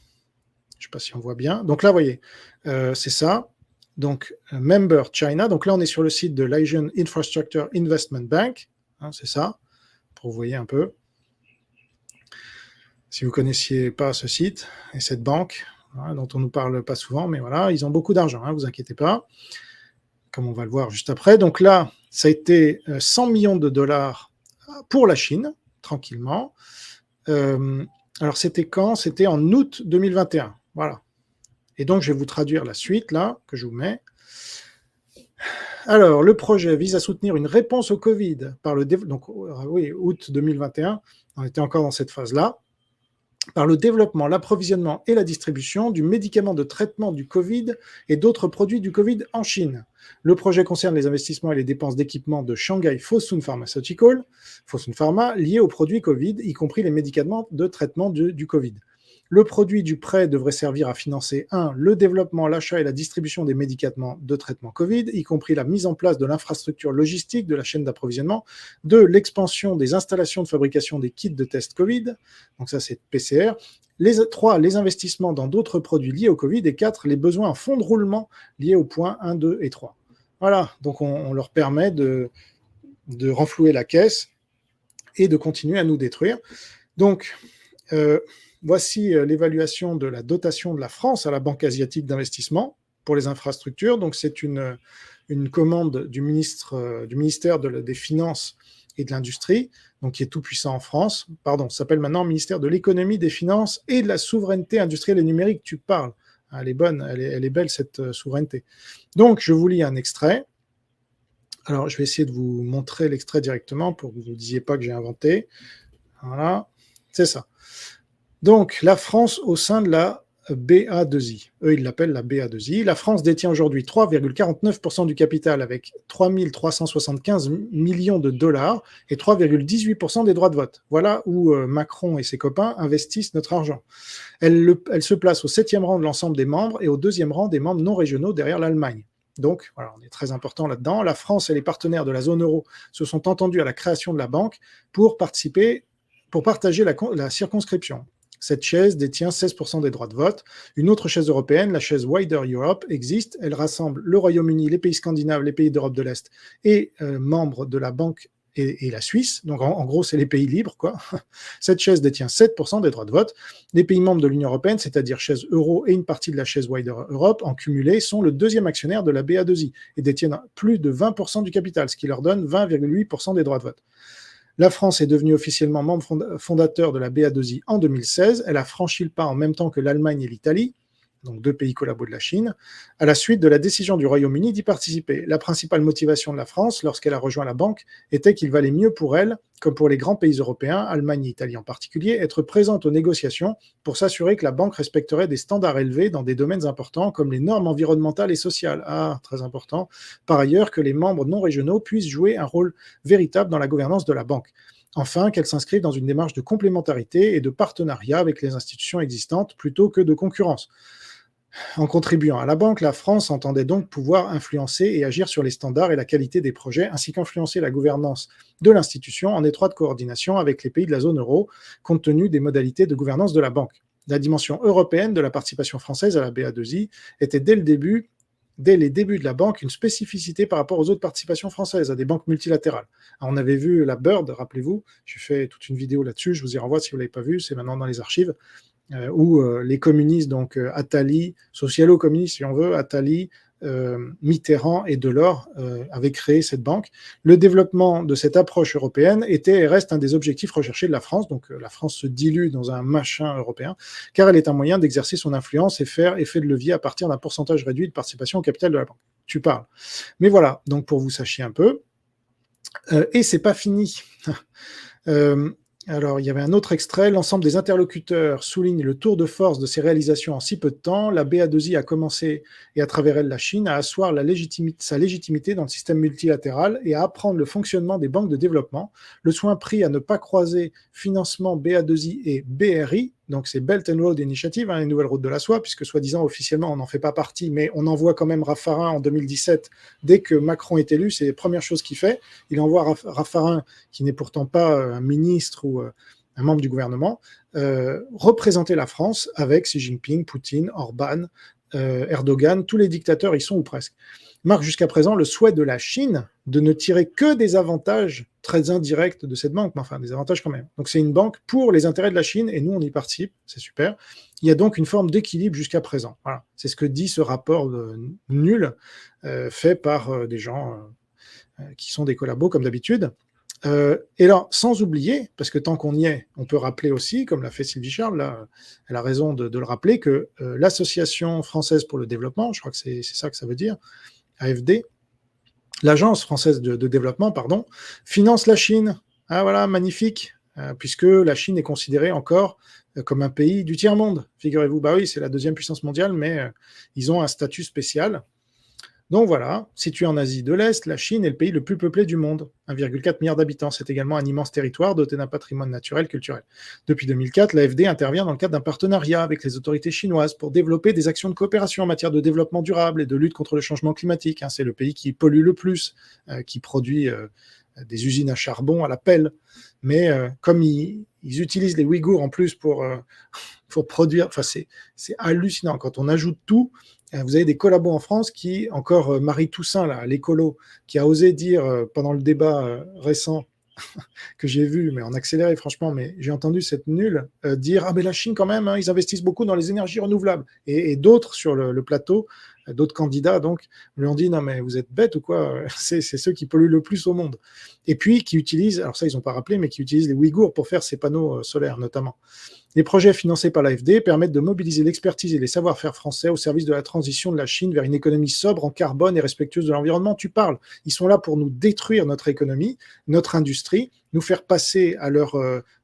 Je ne sais pas si on voit bien. Donc là, vous voyez, c'est ça. Donc, Member China. Donc là, on est sur le site de l'Asian Infrastructure Investment Bank. Hein, c'est ça, pour vous voyez un peu. Si vous ne connaissiez pas ce site et cette banque, hein, dont on ne nous parle pas souvent, mais voilà, ils ont beaucoup d'argent, hein, vous inquiétez pas, comme on va le voir juste après. Donc là, ça a été 100 millions de dollars pour la Chine, tranquillement. Alors, c'était quand? C'était en août 2021. Voilà. Et donc, je vais vous traduire la suite, là, que je vous mets. Alors, le projet vise à soutenir une réponse au Covid par le donc oui, août 2021, on était encore dans cette phase-là, par le développement, l'approvisionnement et la distribution du médicament de traitement du Covid et d'autres produits du Covid en Chine. Le projet concerne les investissements et les dépenses d'équipement de Shanghai Fosun Pharmaceutical, Fosun Pharma, liés aux produits Covid, y compris les médicaments de traitement du Covid. Le produit du prêt devrait servir à financer 1. Le développement, l'achat et la distribution des médicaments de traitement Covid, y compris la mise en place de l'infrastructure logistique de la chaîne d'approvisionnement. 2. L'expansion des installations de fabrication des kits de test Covid, donc ça c'est PCR. 3. Les investissements dans d'autres produits liés au Covid. Et 4. Les besoins en fonds de roulement liés aux points 1, 2 et 3. Voilà, donc on leur permet de renflouer la caisse et de continuer à nous détruire. Donc, voici l'évaluation de la dotation de la France à la Banque asiatique d'investissement pour les infrastructures. Donc, c'est une commande du ministère des Finances et de l'Industrie, donc qui est tout puissant en France. Pardon, ça s'appelle maintenant ministère de l'Économie, des Finances et de la Souveraineté industrielle et numérique. Tu parles. Elle est bonne, elle est belle cette souveraineté. Donc, je vous lis un extrait. Alors, je vais essayer de vous montrer l'extrait directement pour que vous ne disiez pas que j'ai inventé. Voilà, c'est ça. Donc, la France au sein de la BA2I. Eux, ils l'appellent la BA2I. La France détient aujourd'hui 3,49% du capital avec 3 375 millions de dollars et 3,18% des droits de vote. Voilà où Macron et ses copains investissent notre argent. Elle se place au 7e rang de l'ensemble des membres et au 2e rang des membres non régionaux derrière l'Allemagne. Donc, voilà, on est très important là-dedans. La France et les partenaires de la zone euro se sont entendus à la création de la banque pour partager la circonscription. Cette chaise détient 16% des droits de vote. Une autre chaise européenne, la chaise Wider Europe, existe. Elle rassemble le Royaume-Uni, les pays scandinaves, les pays d'Europe de l'Est et membres de la Banque et la Suisse. Donc en gros, c'est les pays libres, quoi. Cette chaise détient 7% des droits de vote. Les pays membres de l'Union européenne, c'est-à-dire chaise euro et une partie de la chaise Wider Europe, en cumulé, sont le 2e actionnaire de la BA2I et détiennent plus de 20% du capital, ce qui leur donne 20,8% des droits de vote. La France est devenue officiellement membre fondateur de la BA2I en 2016. Elle a franchi le pas en même temps que l'Allemagne et l'Italie, donc 2 pays collabos de la Chine, à la suite de la décision du Royaume-Uni d'y participer. La principale motivation de la France, lorsqu'elle a rejoint la banque, était qu'il valait mieux pour elle, comme pour les grands pays européens, Allemagne et Italie en particulier, être présente aux négociations pour s'assurer que la banque respecterait des standards élevés dans des domaines importants comme les normes environnementales et sociales. Ah, très important. Par ailleurs, que les membres non régionaux puissent jouer un rôle véritable dans la gouvernance de la banque. Enfin, qu'elle s'inscrive dans une démarche de complémentarité et de partenariat avec les institutions existantes plutôt que de concurrence. En contribuant à la banque, la France entendait donc pouvoir influencer et agir sur les standards et la qualité des projets, ainsi qu'influencer la gouvernance de l'institution en étroite coordination avec les pays de la zone euro, compte tenu des modalités de gouvernance de la banque. La dimension européenne de la participation française à la BA2I était dès le début dès les débuts de la banque, une spécificité par rapport aux autres participations françaises, à des banques multilatérales. Alors, on avait vu la Bird, rappelez-vous, j'ai fait toute une vidéo là-dessus, je vous y renvoie si vous ne l'avez pas vu, c'est maintenant dans les archives, où les communistes, donc Attali, socialo-communistes si on veut, Attali, Mitterrand et Delors avaient créé cette banque. Le développement de cette approche européenne était et reste un des objectifs recherchés de la France. Donc la France se dilue dans un machin européen, car elle est un moyen d'exercer son influence et faire effet de levier à partir d'un pourcentage réduit de participation au capital de la banque. Tu parles. Mais voilà, donc pour vous sachiez un peu. Et c'est pas fini. Alors, il y avait un autre extrait. L'ensemble des interlocuteurs souligne le tour de force de ces réalisations en si peu de temps. La BA2I a commencé, et à travers elle la Chine, à asseoir sa légitimité dans le système multilatéral et à apprendre le fonctionnement des banques de développement. Le soin pris à ne pas croiser financement BA2I et BRI, donc c'est Belt and Road Initiative, les nouvelles routes de la soie, puisque soi-disant officiellement on n'en fait pas partie, mais on envoie quand même Raffarin en 2017. Dès que Macron est élu, c'est les premières choses qu'il fait. Il envoie Raffarin, qui n'est pourtant pas un ministre ou un membre du gouvernement, représenter la France avec Xi Jinping, Poutine, Orban, Erdogan, tous les dictateurs y sont ou presque. Marque jusqu'à présent le souhait de la Chine de ne tirer que des avantages très indirects de cette banque, mais enfin des avantages quand même. Donc c'est une banque pour les intérêts de la Chine et nous on y participe, c'est super. Il y a donc une forme d'équilibre jusqu'à présent. Voilà. C'est ce que dit ce rapport nul fait par des gens qui sont des collabos comme d'habitude. Et alors, sans oublier, parce que tant qu'on y est, on peut rappeler aussi, comme l'a fait Sylvie Charles, là, elle a raison de le rappeler, que l'Association française pour le développement, je crois que c'est ça que ça veut dire, AFD, l'Agence française de développement, pardon, finance la Chine. Ah voilà, magnifique, puisque la Chine est considérée encore comme un pays du tiers-monde, figurez-vous. Bah oui, c'est la deuxième puissance mondiale, mais ils ont un statut spécial. Donc voilà, situé en Asie de l'Est, la Chine est le pays le plus peuplé du monde, 1,4 milliard d'habitants. C'est également un immense territoire doté d'un patrimoine naturel culturel. Depuis 2004, l'AFD intervient dans le cadre d'un partenariat avec les autorités chinoises pour développer des actions de coopération en matière de développement durable et de lutte contre le changement climatique. C'est le pays qui pollue le plus, qui produit des usines à charbon à la pelle. Mais comme ils utilisent les Ouïghours en plus pour produire, enfin c'est hallucinant. Quand on ajoute tout, vous avez des collabos en France qui, encore Marie Toussaint, là, l'écolo, qui a osé dire pendant le débat récent que j'ai vu, mais en accéléré franchement, mais j'ai entendu cette nulle dire « Ah mais la Chine quand même, ils investissent beaucoup dans les énergies renouvelables ». Et d'autres sur le plateau, d'autres candidats donc, lui ont dit « Non mais vous êtes bêtes ou quoi, c'est ceux qui polluent le plus au monde ». Et puis qui utilisent, alors ça ils n'ont pas rappelé, mais qui utilisent les Ouïghours pour faire ces panneaux solaires notamment. Les projets financés par l'AFD permettent de mobiliser l'expertise et les savoir-faire français au service de la transition de la Chine vers une économie sobre en carbone et respectueuse de l'environnement. Tu parles. Ils sont là pour nous détruire notre économie, notre industrie, nous faire passer à leur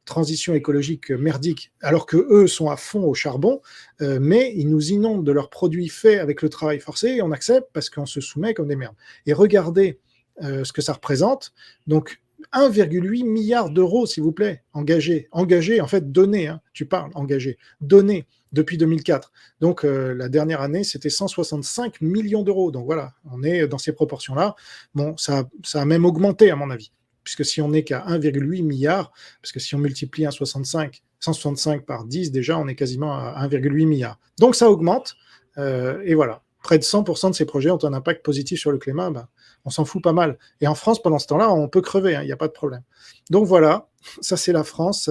transition écologique merdique, alors que eux sont à fond au charbon, mais ils nous inondent de leurs produits faits avec le travail forcé et on accepte parce qu'on se soumet comme des merdes. Et regardez ce que ça représente. Donc, 1,8 milliard d'euros, s'il vous plaît, engagés, en fait, donnés, tu parles, engagés, donnés depuis 2004. Donc, la dernière année, c'était 165 millions d'euros. Donc voilà, on est dans ces proportions-là. Bon, ça a même augmenté, à mon avis, puisque si on n'est qu'à 1,8 milliard, parce que si on multiplie 165 par 10, déjà, on est quasiment à 1,8 milliard. Donc, ça augmente, et voilà. Près de 100% de ces projets ont un impact positif sur le climat, on s'en fout pas mal. Et en France, pendant ce temps-là, on peut crever, il n'y a pas de problème. Donc voilà, ça c'est la France,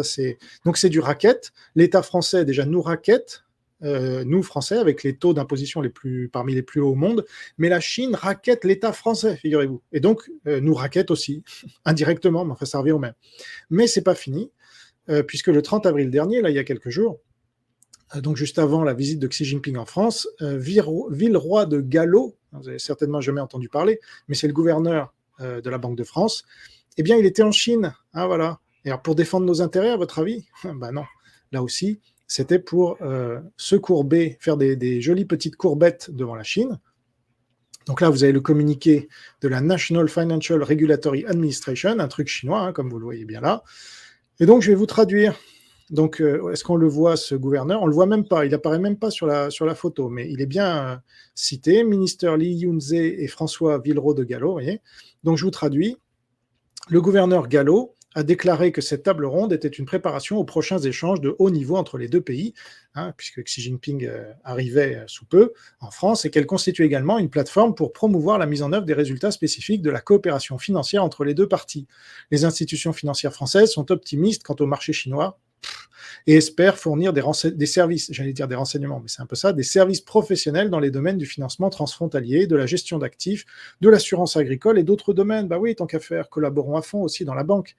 donc c'est du racket. L'État français, déjà, nous raquette, nous Français, avec les taux d'imposition parmi les plus hauts au monde, mais la Chine raquette l'État français, figurez-vous. Et donc, nous raquette aussi, indirectement, mais enfin, ça revient au même. Mais c'est pas fini, puisque le 30 avril dernier, là, il y a quelques jours, donc juste avant la visite de Xi Jinping en France, Villeroy de Galhau, vous avez certainement jamais entendu parler, mais c'est le gouverneur de la Banque de France, eh bien il était en Chine, voilà. Et alors pour défendre nos intérêts, à votre avis? Ben non, là aussi, c'était pour se courber, faire des jolies petites courbettes devant la Chine. Donc là, vous avez le communiqué de la National Financial Regulatory Administration, un truc chinois, comme vous le voyez bien là. Et donc, je vais vous traduire. Donc, est-ce qu'on le voit, ce gouverneur? On ne le voit même pas, il apparaît même pas sur la photo, mais il est bien cité, ministre Li Yunze et François Villeroy de Galhau, vous voyez. Donc, je vous traduis. Le gouverneur Galhau a déclaré que cette table ronde était une préparation aux prochains échanges de haut niveau entre les deux pays, puisque Xi Jinping arrivait sous peu en France, et qu'elle constitue également une plateforme pour promouvoir la mise en œuvre des résultats spécifiques de la coopération financière entre les deux parties. Les institutions financières françaises sont optimistes quant au marché chinois et espèrent fournir des services, j'allais dire des renseignements, mais c'est un peu ça, des services professionnels dans les domaines du financement transfrontalier, de la gestion d'actifs, de l'assurance agricole et d'autres domaines. Bah oui, tant qu'à faire, collaborons à fond aussi dans la banque.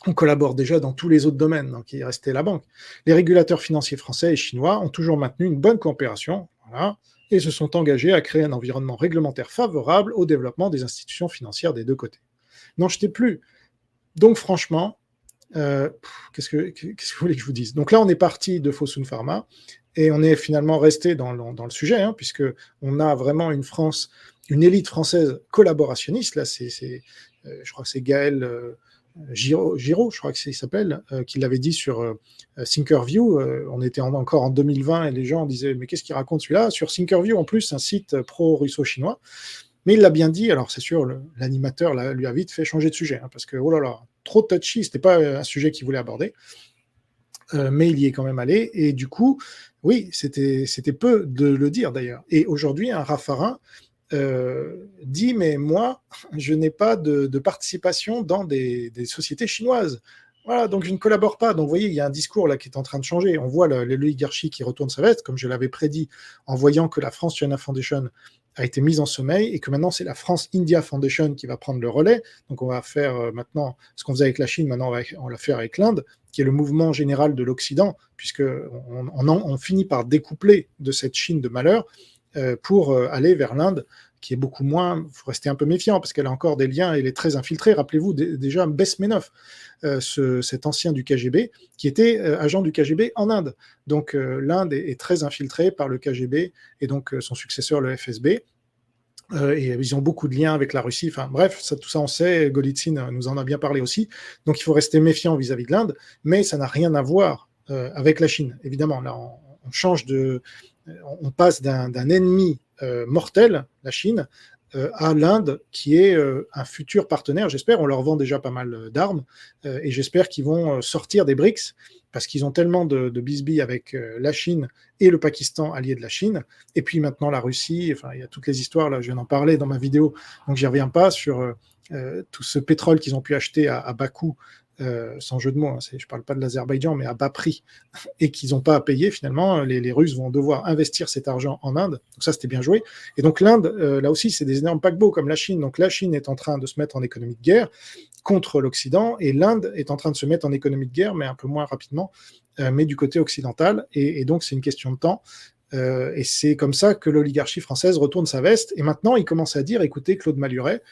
On collabore déjà dans tous les autres domaines, donc il restait la banque. Les régulateurs financiers français et chinois ont toujours maintenu une bonne coopération, voilà, et se sont engagés à créer un environnement réglementaire favorable au développement des institutions financières des deux côtés. N'en jetez plus. Donc franchement, qu'est-ce que vous voulez que je vous dise? Donc là, on est parti de Fosun Pharma et on est finalement resté dans le sujet, puisque on a vraiment une élite française collaborationniste. Là, je crois que c'est Gaël Giraud, je crois que il s'appelle, qui l'avait dit sur Thinkerview. On était encore en 2020 et les gens disaient mais qu'est-ce qu'il raconte celui-là? Sur Thinkerview, en plus, un site pro-russo-chinois. Mais il l'a bien dit, alors c'est sûr, l'animateur lui a vite fait changer de sujet, parce que, oh là là, trop touchy, c'était pas un sujet qu'il voulait aborder, mais il y est quand même allé, et du coup, oui, c'était peu de le dire d'ailleurs. Et aujourd'hui, un Raffarin dit, mais moi, je n'ai pas de participation dans des sociétés chinoises. Voilà, donc je ne collabore pas. Donc vous voyez, il y a un discours là qui est en train de changer. On voit l'oligarchie qui retourne sa veste, comme je l'avais prédit, en voyant que la France China Foundation a été mise en sommeil et que maintenant c'est la France India Foundation qui va prendre le relais. Donc on va faire maintenant ce qu'on faisait avec la Chine, maintenant on va le faire avec l'Inde, qui est le mouvement général de l'Occident, puisque on finit par découpler de cette Chine de malheur pour aller vers l'Inde, qui est beaucoup moins, il faut rester un peu méfiant, parce qu'elle a encore des liens, elle est très infiltrée. Rappelez-vous déjà Besmenov, cet ancien du KGB, qui était agent du KGB en Inde. Donc l'Inde est très infiltrée par le KGB, et donc son successeur, le FSB. Et ils ont beaucoup de liens avec la Russie. Enfin bref, tout ça on sait, Golitsyn nous en a bien parlé aussi. Donc il faut rester méfiant vis-à-vis de l'Inde, mais ça n'a rien à voir avec la Chine. Évidemment, là on change on passe d'un ennemi mortel, la Chine, à l'Inde, qui est un futur partenaire, j'espère. On leur vend déjà pas mal d'armes, et j'espère qu'ils vont sortir des BRICS, parce qu'ils ont tellement de bisbilles avec la Chine et le Pakistan, allié de la Chine, et puis maintenant la Russie. Enfin, il y a toutes les histoires, là, je viens d'en parler dans ma vidéo, donc j'y reviens pas, sur tout ce pétrole qu'ils ont pu acheter à bas coût, sans jeu de mots, je ne parle pas de l'Azerbaïdjan, mais à bas prix, et qu'ils n'ont pas à payer, finalement, les Russes vont devoir investir cet argent en Inde. Donc ça, c'était bien joué. Et donc l'Inde, là aussi, c'est des énormes paquebots comme la Chine. Donc la Chine est en train de se mettre en économie de guerre contre l'Occident, et l'Inde est en train de se mettre en économie de guerre, mais un peu moins rapidement, mais du côté occidental. Et donc c'est une question de temps. Et c'est comme ça que l'oligarchie française retourne sa veste. Et maintenant, il commence à dire, écoutez, Claude Maluret,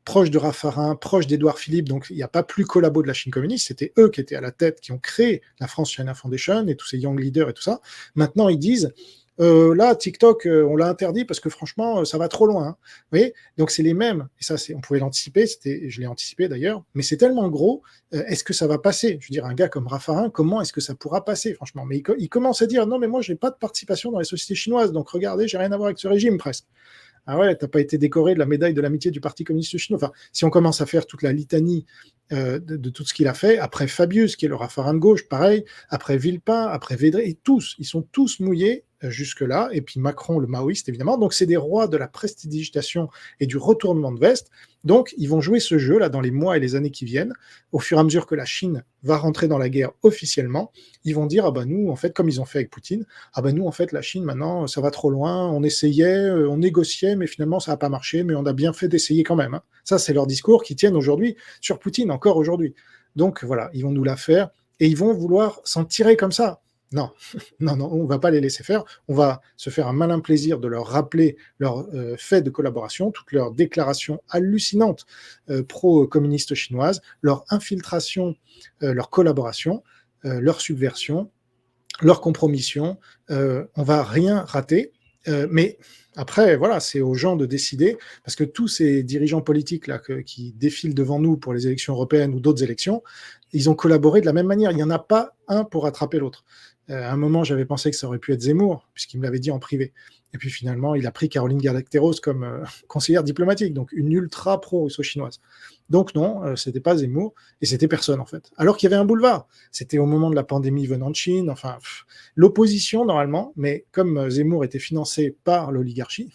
proche de Raffarin, proche d'Édouard Philippe, donc il n'y a pas plus collabo de la Chine communiste, c'était eux qui étaient à la tête, qui ont créé la France China Foundation et tous ces young leaders et tout ça. Maintenant, ils disent, là, TikTok, on l'a interdit parce que franchement, ça va trop loin. Vous voyez, donc c'est les mêmes. Et ça, on pouvait l'anticiper. Je l'ai anticipé d'ailleurs. Mais c'est tellement gros. Est-ce que ça va passer? Je veux dire, un gars comme Raffarin, comment est-ce que ça pourra passer, franchement? Mais il commence à dire non, mais moi, j'ai pas de participation dans les sociétés chinoises. Donc regardez, j'ai rien à voir avec ce régime presque. Ah ouais, t'as pas été décoré de la médaille de l'amitié du Parti communiste chinois. Enfin, si on commence à faire toute la litanie de tout ce qu'il a fait, après Fabius, qui est le Raffarin de gauche, pareil, après Villepin, après Védré, et ils sont tous mouillés jusque-là, et puis Macron, le maoïste, évidemment. Donc, c'est des rois de la prestidigitation et du retournement de veste. Donc, ils vont jouer ce jeu là dans les mois et les années qui viennent. Au fur et à mesure que la Chine va rentrer dans la guerre officiellement, ils vont dire, ah ben nous, en fait, comme ils ont fait avec Poutine, ah ben nous, en fait, la Chine, maintenant, ça va trop loin, on essayait, on négociait, mais finalement, ça n'a pas marché, mais on a bien fait d'essayer quand même. Ça, c'est leur discours qui tiennent aujourd'hui sur Poutine, encore aujourd'hui. Donc, voilà, ils vont nous la faire, et ils vont vouloir s'en tirer comme ça. Non, non, non, on ne va pas les laisser faire. On va se faire un malin plaisir de leur rappeler leurs faits de collaboration, toutes leurs déclarations hallucinantes pro-communistes chinoises, leur infiltration, leur collaboration, leur subversion, leur compromission. On va rien rater, mais Après, voilà, c'est aux gens de décider, parce que tous ces dirigeants politiques là qui défilent devant nous pour les élections européennes ou d'autres élections, ils ont collaboré de la même manière. Il n'y en a pas un pour rattraper l'autre. À un moment, j'avais pensé que ça aurait pu être Zemmour, puisqu'il me l'avait dit en privé. Et puis finalement, il a pris Caroline Galacteros comme conseillère diplomatique, donc une ultra pro-russo-chinoise. Donc non, c'était pas Zemmour, et c'était personne en fait. Alors qu'il y avait un boulevard. C'était au moment de la pandémie venant de Chine, enfin, l'opposition normalement, mais comme Zemmour était financé par l'oligarchie,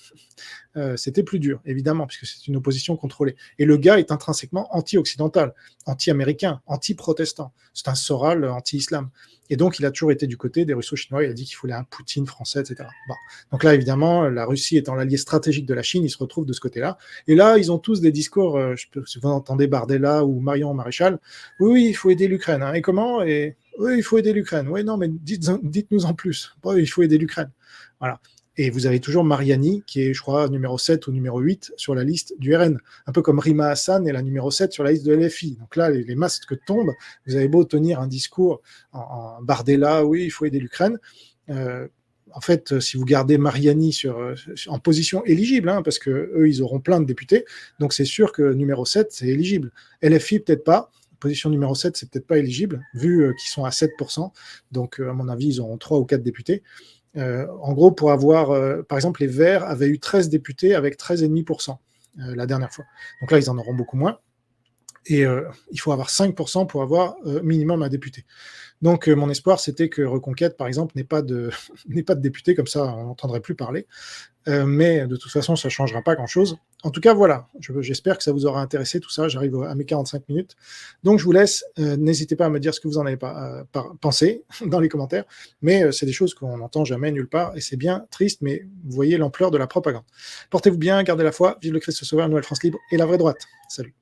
c'était plus dur, évidemment, puisque c'est une opposition contrôlée. Et le gars est intrinsèquement anti-occidental, anti-américain, anti-protestant. C'est un Soral anti-islam. Et donc, il a toujours été du côté des Russo-Chinois. Il a dit qu'il fallait un Poutine français, etc. Bon. Donc là, évidemment, la Russie étant l'allié stratégique de la Chine, ils se retrouvent de ce côté-là. Et là, ils ont tous des discours, si vous entendez Bardella ou Marion Maréchal, oui, oui, il faut aider l'Ukraine. Hein. Et comment? Et oui, il faut aider l'Ukraine. Oui, non, mais dites-nous en plus. Oui, il faut aider l'Ukraine. Voilà. Et vous avez toujours Mariani, qui est, je crois, numéro 7 ou numéro 8 sur la liste du RN. Un peu comme Rima Hassan est la numéro 7 sur la liste de LFI. Donc là, les masques tombent. Vous avez beau tenir un discours en Bardella, oui, il faut aider l'Ukraine. En fait, si vous gardez Mariani en position éligible, hein, parce qu'eux, ils auront plein de députés, donc c'est sûr que numéro 7, c'est éligible. LFI, peut-être pas. Position numéro 7, c'est peut-être pas éligible, vu qu'ils sont à 7%. Donc, à mon avis, ils auront 3 ou 4 députés. En gros, pour avoir, par exemple, les Verts avaient eu 13 députés avec 13,5% la dernière fois. Donc là, ils en auront beaucoup moins. Et il faut avoir 5% pour avoir minimum un député. Donc mon espoir, c'était que Reconquête, par exemple, n'ait pas de, n'ait pas de député, comme ça on n'entendrait plus parler. Mais de toute façon, ça ne changera pas grand-chose. En tout cas, voilà, j'espère que ça vous aura intéressé tout ça. J'arrive à mes 45 minutes. Donc je vous laisse. N'hésitez pas à me dire ce que vous en avez pensé dans les commentaires. Mais c'est des choses qu'on n'entend jamais nulle part. Et c'est bien triste, mais vous voyez l'ampleur de la propagande. Portez-vous bien, gardez la foi. Vive le Christ Sauveur, Nouvelle France libre et la vraie droite. Salut.